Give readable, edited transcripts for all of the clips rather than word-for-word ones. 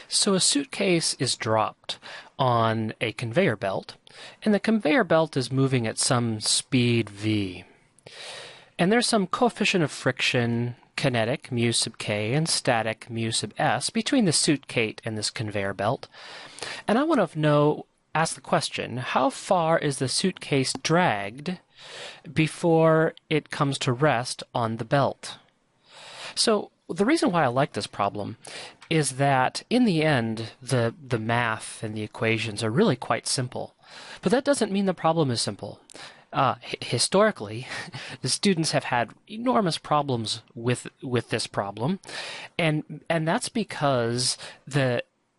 So a suitcase is dropped on a conveyor belt, and the conveyor belt is moving at some speed v. And there's some coefficient of friction, kinetic, mu sub k, and static, mu sub s, between the suitcase and this conveyor belt. And I want to ask the question, how far is the suitcase dragged before it comes to rest on the belt? So the reason why I like this problem is that in the end, the math and the equations are really quite simple. But that doesn't mean the problem is simple. Historically, the students have had enormous problems with this problem, and that's because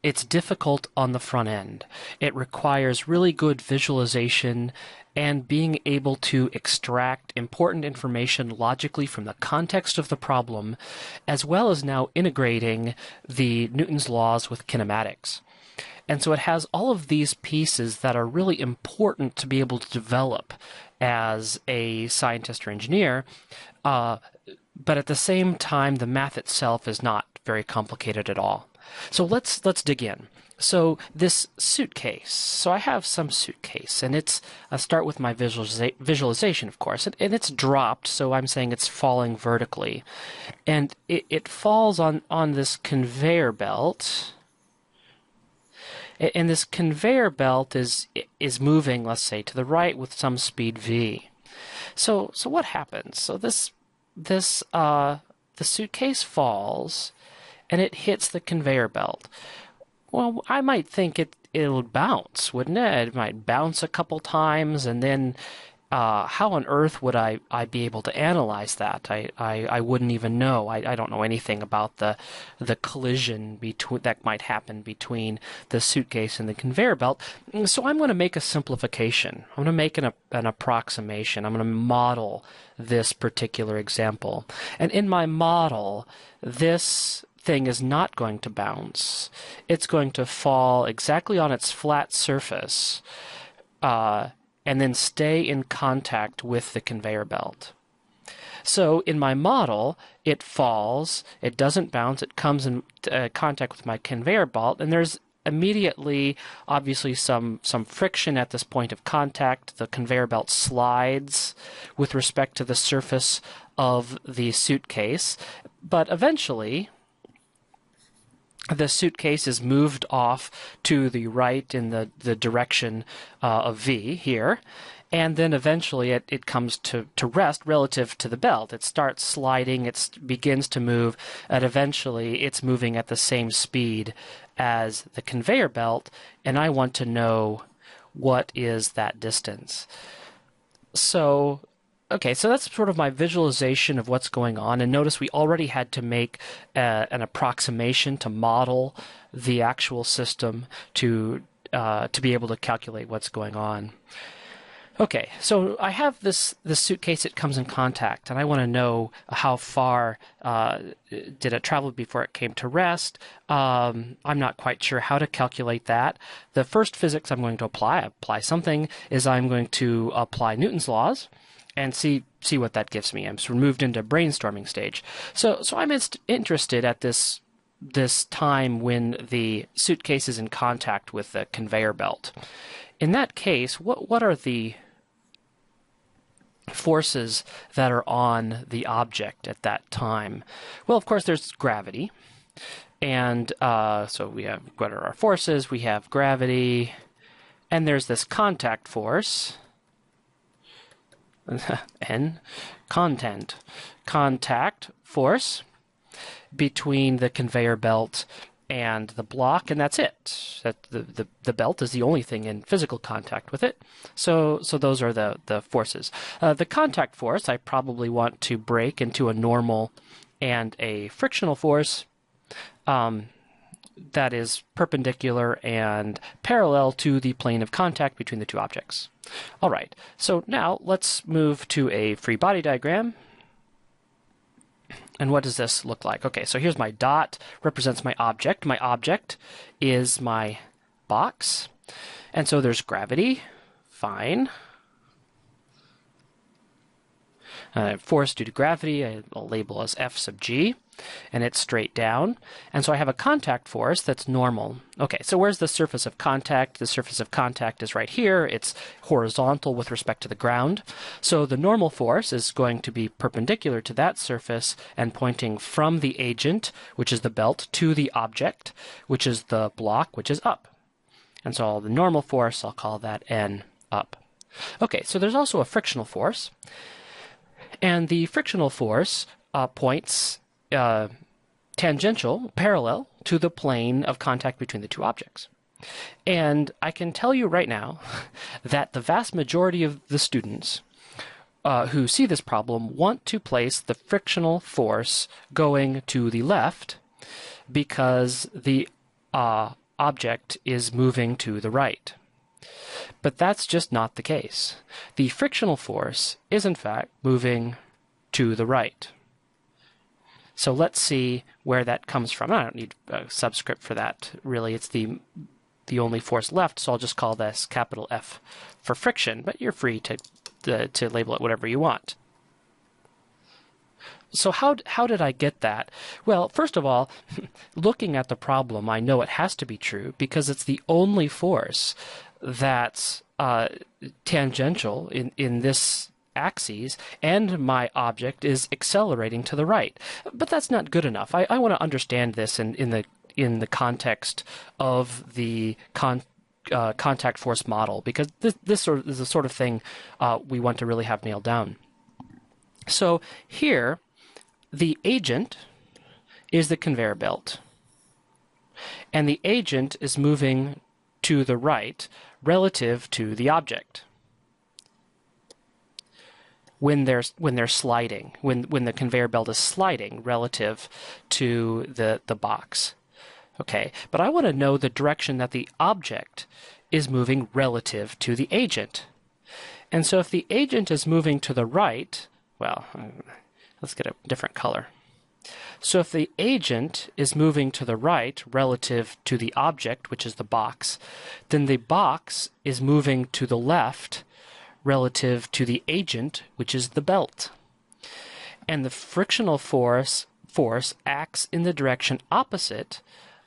it's difficult on the front end. It requires really good visualization and being able to extract important information logically from the context of the problem, as well as now integrating the Newton's laws with kinematics. And so it has all of these pieces that are really important to be able to develop as a scientist or engineer, but at the same time, the math itself is not very complicated at all. So let's dig in. So this suitcase. So I have some suitcase, and I start with my visualization, of course, and it's dropped, so I'm saying it's falling vertically. And it falls on this conveyor belt. And this conveyor belt is moving, let's say, to the right with some speed v. So what happens? So the suitcase falls, and it hits the conveyor belt. Well, I might think it'll bounce, wouldn't it? It might bounce a couple times, and then how on earth would I be able to analyze that? I wouldn't even know. I don't know anything about the collision that might happen between the suitcase and the conveyor belt. So I'm going to make a simplification. I'm going to make an approximation. I'm going to model this particular example. And in my model, this thing is not going to bounce. It's going to fall exactly on its flat surface, and then stay in contact with the conveyor belt. So in my model, it falls, it doesn't bounce, it comes in contact with my conveyor belt, and there's immediately, obviously, some friction at this point of contact. The conveyor belt slides with respect to the surface of the suitcase, but eventually the suitcase is moved off to the right in the direction of V here, and then eventually it comes to rest relative to the belt. It starts sliding, it begins to move, and eventually it's moving at the same speed as the conveyor belt, and I want to know what is that distance. So okay, so that's sort of my visualization of what's going on. And notice we already had to make an approximation to model the actual system to be able to calculate what's going on. Okay, so I have this suitcase that comes in contact, and I want to know how far did it travel before it came to rest. I'm not quite sure how to calculate that. The first physics I'm going to apply something, is I'm going to apply Newton's laws and see what that gives me. I'm sort of moved into brainstorming stage. So I'm interested at this time when the suitcase is in contact with the conveyor belt. In that case, what are the forces that are on the object at that time? Well, of course, there's gravity. And so we have, what are our forces? We have gravity, and there's this contact force. N, contact force between the conveyor belt and the block, and that's it. The belt is the only thing in physical contact with it. So those are the forces. The contact force I probably want to break into a normal and a frictional force that is perpendicular and parallel to the plane of contact between the two objects. All right, so now let's move to a free body diagram. And what does this look like? Okay, so here's my dot, represents my object. My object is my box. And so there's gravity, fine. Force due to gravity, I'll label as F sub g. and it's straight down. And so I have a contact force that's normal. Okay, so where's the surface of contact? The surface of contact is right here. It's horizontal with respect to the ground. So the normal force is going to be perpendicular to that surface and pointing from the agent, which is the belt, to the object, which is the block, which is up. And so the normal force, I'll call that N up. Okay, so there's also a frictional force. And the frictional force points tangential, parallel to the plane of contact between the two objects. And I can tell you right now that the vast majority of the students who see this problem want to place the frictional force going to the left because the object is moving to the right. But that's just not the case. The frictional force is in fact moving to the right. So let's see where that comes from. I don't need a subscript for that, really. It's the only force left, so I'll just call this capital F for friction, but you're free to label it whatever you want. So how did I get that? Well, first of all, looking at the problem, I know it has to be true because it's the only force that's tangential in this axes, and my object is accelerating to the right. But that's not good enough. I want to understand this in the context of the contact force model, because this sort is the sort of thing we want to really have nailed down. So here, the agent is the conveyor belt, and the agent is moving to the right relative to the object. When they're sliding, when the conveyor belt is sliding relative to the box. Okay, but I want to know the direction that the object is moving relative to the agent. And so if the agent is moving to the right, well, let's get a different color. So if the agent is moving to the right relative to the object, which is the box, then the box is moving to the left relative to the agent, which is the belt. And the frictional force acts in the direction opposite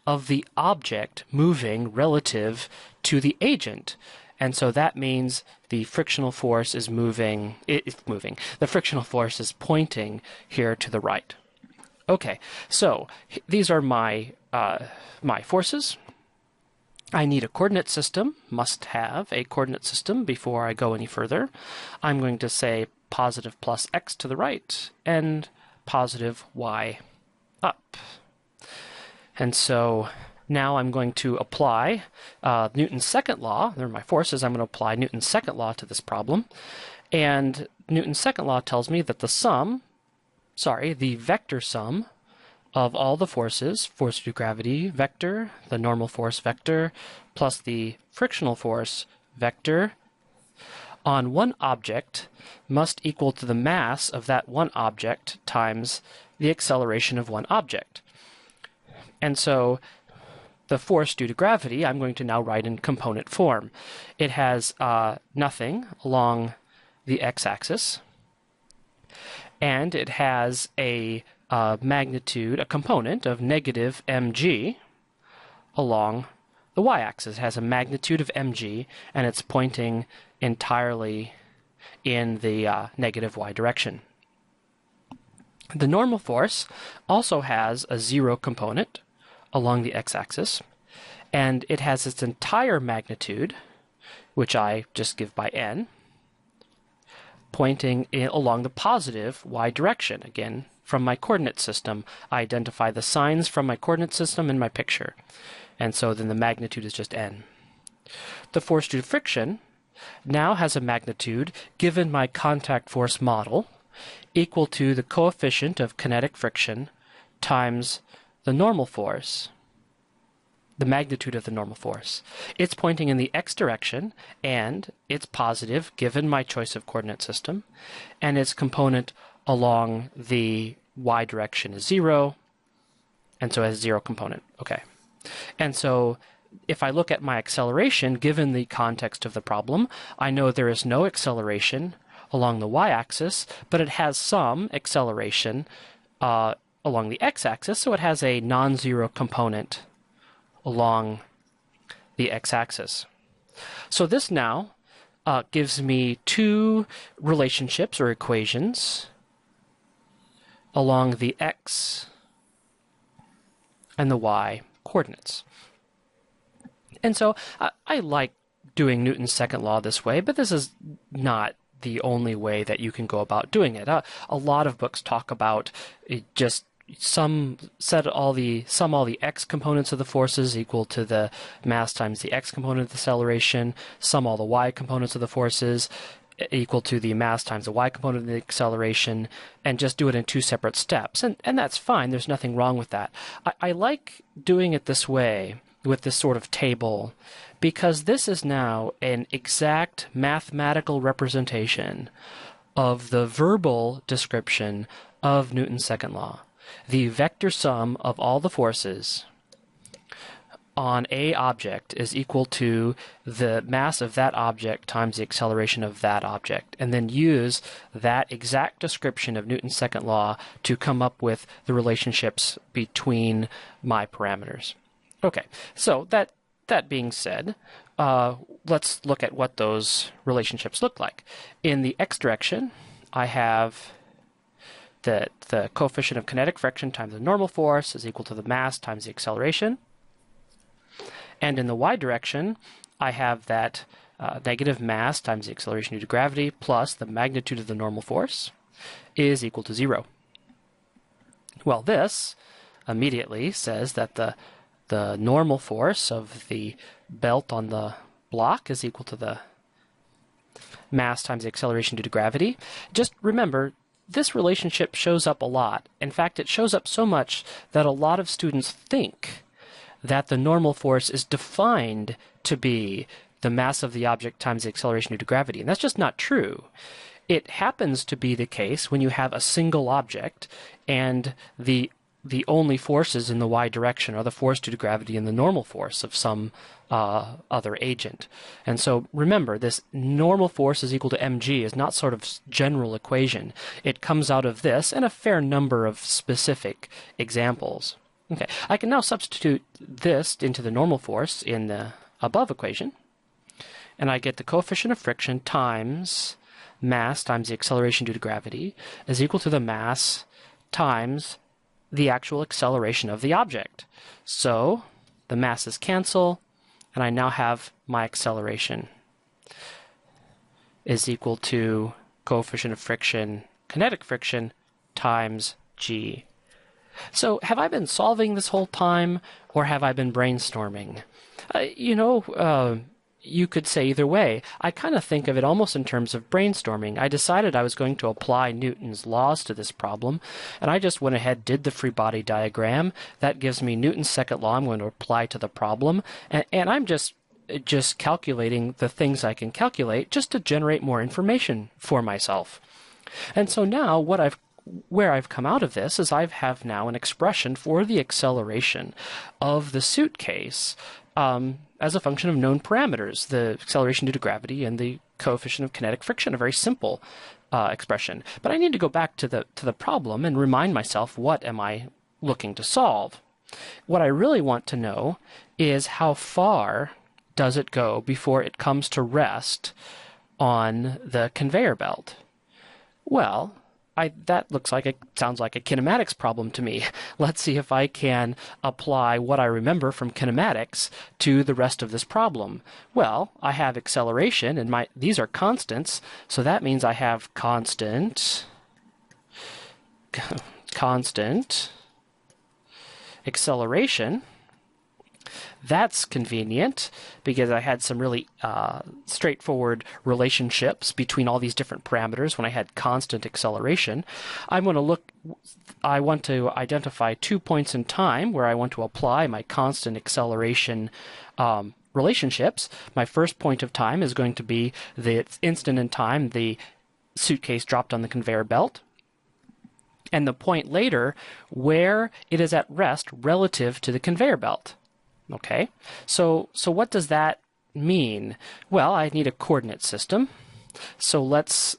of the object moving relative to the agent. And so that means the frictional force is moving. The frictional force is pointing here to the right. Okay, so these are my forces. I need a coordinate system, must have a coordinate system before I go any further. I'm going to say positive plus x to the right and positive y up. And so now I'm going to apply Newton's second law. They're my forces. I'm going to apply Newton's second law to this problem. And Newton's second law tells me that the vector sum of all the forces, force due to gravity vector, the normal force vector, plus the frictional force vector on one object must equal to the mass of that one object times the acceleration of one object. And so the force due to gravity, I'm going to now write in component form. It has nothing along the x-axis, and it has a magnitude, a component of negative mg along the y-axis. It has a magnitude of mg, and it's pointing entirely in the negative y direction. The normal force also has a 0 component along the x-axis, and it has its entire magnitude, which I just give by n, pointing along the positive y direction. Again, from my coordinate system, I identify the signs from my coordinate system in my picture. And so then the magnitude is just n. The force due to friction now has a magnitude, given my contact force model, equal to the coefficient of kinetic friction times the normal force, the magnitude of the normal force. It's pointing in the x direction, and it's positive given my choice of coordinate system, and its component along the y direction is 0, and so it has 0 component. Okay. And so if I look at my acceleration, given the context of the problem, I know there is no acceleration along the y-axis, but it has some acceleration along the x-axis, so it has a non-zero component along the x-axis. So this now gives me two relationships or equations along the x and the y coordinates. And so I like doing Newton's second law this way, but this is not the only way that you can go about doing it. A lot of books talk about just sum all the x components of the forces equal to the mass times the x component of the acceleration, sum all the y components of the forces equal to the mass times the y component of the acceleration, and just do it in two separate steps. And that's fine. There's nothing wrong with that. I like doing it this way with this sort of table because this is now an exact mathematical representation of the verbal description of Newton's second law. The vector sum of all the forces on a object is equal to the mass of that object times the acceleration of that object, and then use that exact description of Newton's second law to come up with the relationships between my parameters. Okay, so that being said, let's look at what those relationships look like. In the x direction, I have the coefficient of kinetic friction times the normal force is equal to the mass times the acceleration. And in the y direction, I have that negative mass times the acceleration due to gravity plus the magnitude of the normal force is equal to 0. Well, this immediately says that the normal force of the belt on the block is equal to the mass times the acceleration due to gravity. Just remember, this relationship shows up a lot. In fact, it shows up so much that a lot of students think that the normal force is defined to be the mass of the object times the acceleration due to gravity. And that's just not true. It happens to be the case when you have a single object and the only forces in the y direction are the force due to gravity and the normal force of some other agent. And so remember, this normal force is equal to mg is not sort of general equation. It comes out of this and a fair number of specific examples. Okay, I can now substitute this into the normal force in the above equation, and I get the coefficient of friction times mass times the acceleration due to gravity is equal to the mass times the actual acceleration of the object. So the masses cancel, and I now have my acceleration is equal to coefficient of friction, kinetic friction, times g. So have I been solving this whole time, or have I been brainstorming? You could say either way. I kind of think of it almost in terms of brainstorming. I decided I was going to apply Newton's laws to this problem, and I just went ahead, did the free body diagram. That gives me Newton's second law I'm going to apply to the problem, and I'm just calculating the things I can calculate just to generate more information for myself. And so now where I've come out of this is I have now an expression for the acceleration of the suitcase as a function of known parameters, the acceleration due to gravity and the coefficient of kinetic friction, a very simple expression. But I need to go back to the problem and remind myself, what am I looking to solve? What I really want to know is how far does it go before it comes to rest on the conveyor belt? Well, that sounds like a kinematics problem to me. Let's see if I can apply what I remember from kinematics to the rest of this problem. Well, I have acceleration, and these are constants, so that means I have constant acceleration. That's convenient because I had some really straightforward relationships between all these different parameters when I had constant acceleration. I want to identify 2 points in time where I want to apply my constant acceleration relationships. My first point of time is going to be the instant in time the suitcase dropped on the conveyor belt, and the point later where it is at rest relative to the conveyor belt. Okay, so what does that mean? Well, I need a coordinate system. So let's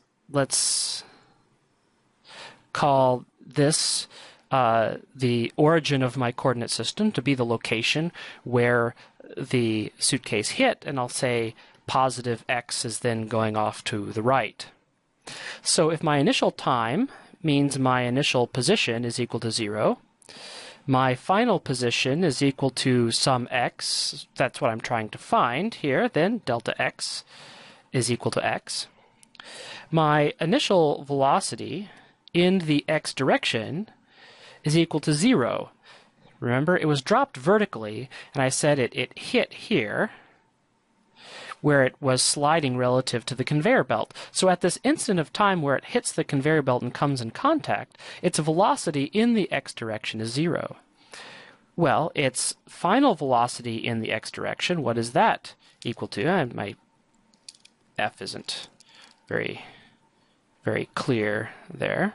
call this the origin of my coordinate system to be the location where the suitcase hit, and I'll say positive x is then going off to the right. So if my initial time means my initial position is equal to 0, my final position is equal to some x, that's what I'm trying to find here, then delta x is equal to x. My initial velocity in the x direction is equal to 0. Remember, it was dropped vertically, and I said it hit here, where it was sliding relative to the conveyor belt. So at this instant of time where it hits the conveyor belt and comes in contact, its velocity in the x direction is 0. Well, its final velocity in the x direction, what is that equal to? My F isn't very clear there.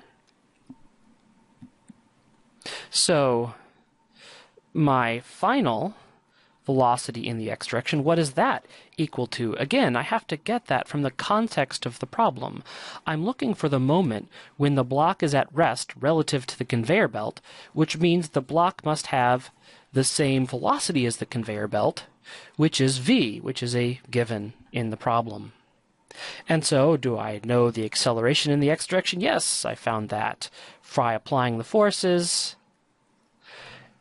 So my final velocity in the x direction, what is that equal to? Again, I have to get that from the context of the problem. I'm looking for the moment when the block is at rest relative to the conveyor belt, which means the block must have the same velocity as the conveyor belt, which is v, which is a given in the problem. And so, do I know the acceleration in the x direction? Yes, I found that by applying the forces.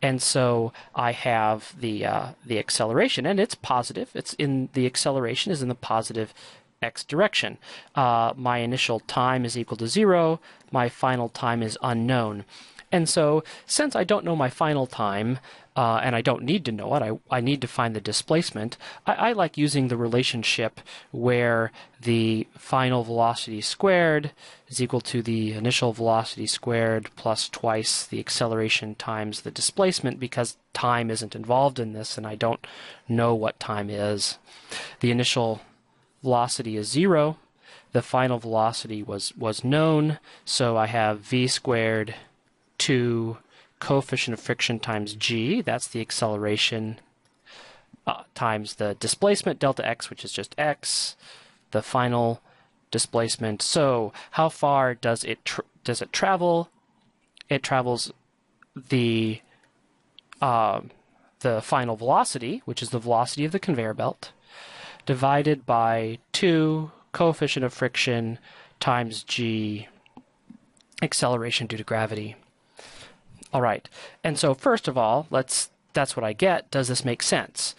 And so I have the acceleration, and it's positive. The acceleration is in the positive x direction. My initial time is equal to 0. My final time is unknown. And so, since I don't know my final time, and I don't need to know it, I need to find the displacement, I like using the relationship where the final velocity squared is equal to the initial velocity squared plus twice the acceleration times the displacement, because time isn't involved in this and I don't know what time is. The initial velocity is 0. The final velocity was known, so I have v squared 2 coefficient of friction times g, that's the acceleration, times the displacement, delta x, which is just x, the final displacement. So how far does it travel? It travels the final velocity, which is the velocity of the conveyor belt, divided by 2 coefficient of friction times g, acceleration due to gravity. All right, and so first of all, that's what I get. Does this make sense?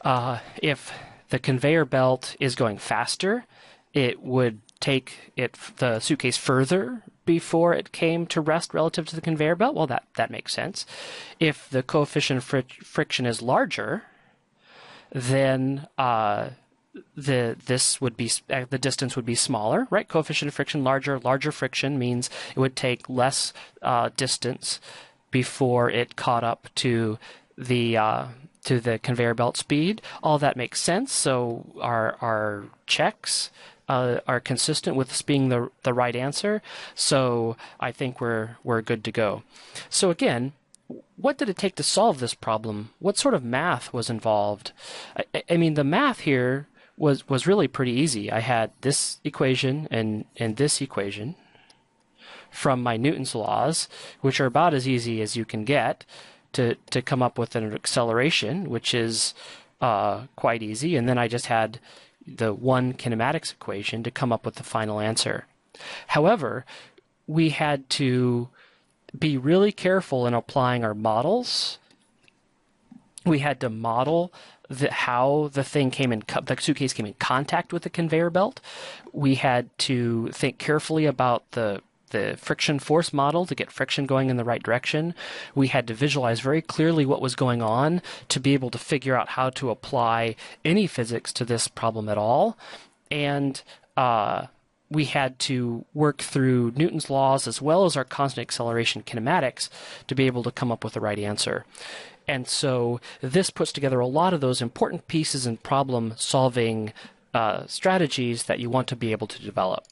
If the conveyor belt is going faster, it would take the suitcase further before it came to rest relative to the conveyor belt. Well, that makes sense. If the coefficient of friction is larger, then the distance would be smaller, right? Coefficient of friction larger friction means it would take less distance before it caught up to the conveyor belt speed. All that makes sense. So our checks are consistent with this being the right answer. So I think we're good to go. So again, what did it take to solve this problem? What sort of math was involved? I mean, the math here was really pretty easy. I had this equation and this equation from my Newton's laws, which are about as easy as you can get to come up with an acceleration, which is quite easy. And then I just had the one kinematics equation to come up with the final answer. However, we had to be really careful in applying our models. We had to model how the suitcase came in contact with the conveyor belt. We had to think carefully about the friction force model to get friction going in the right direction. We had to visualize very clearly what was going on to be able to figure out how to apply any physics to this problem at all. And we had to work through Newton's laws as well as our constant acceleration kinematics to be able to come up with the right answer. And so this puts together a lot of those important pieces in problem-solving strategies that you want to be able to develop.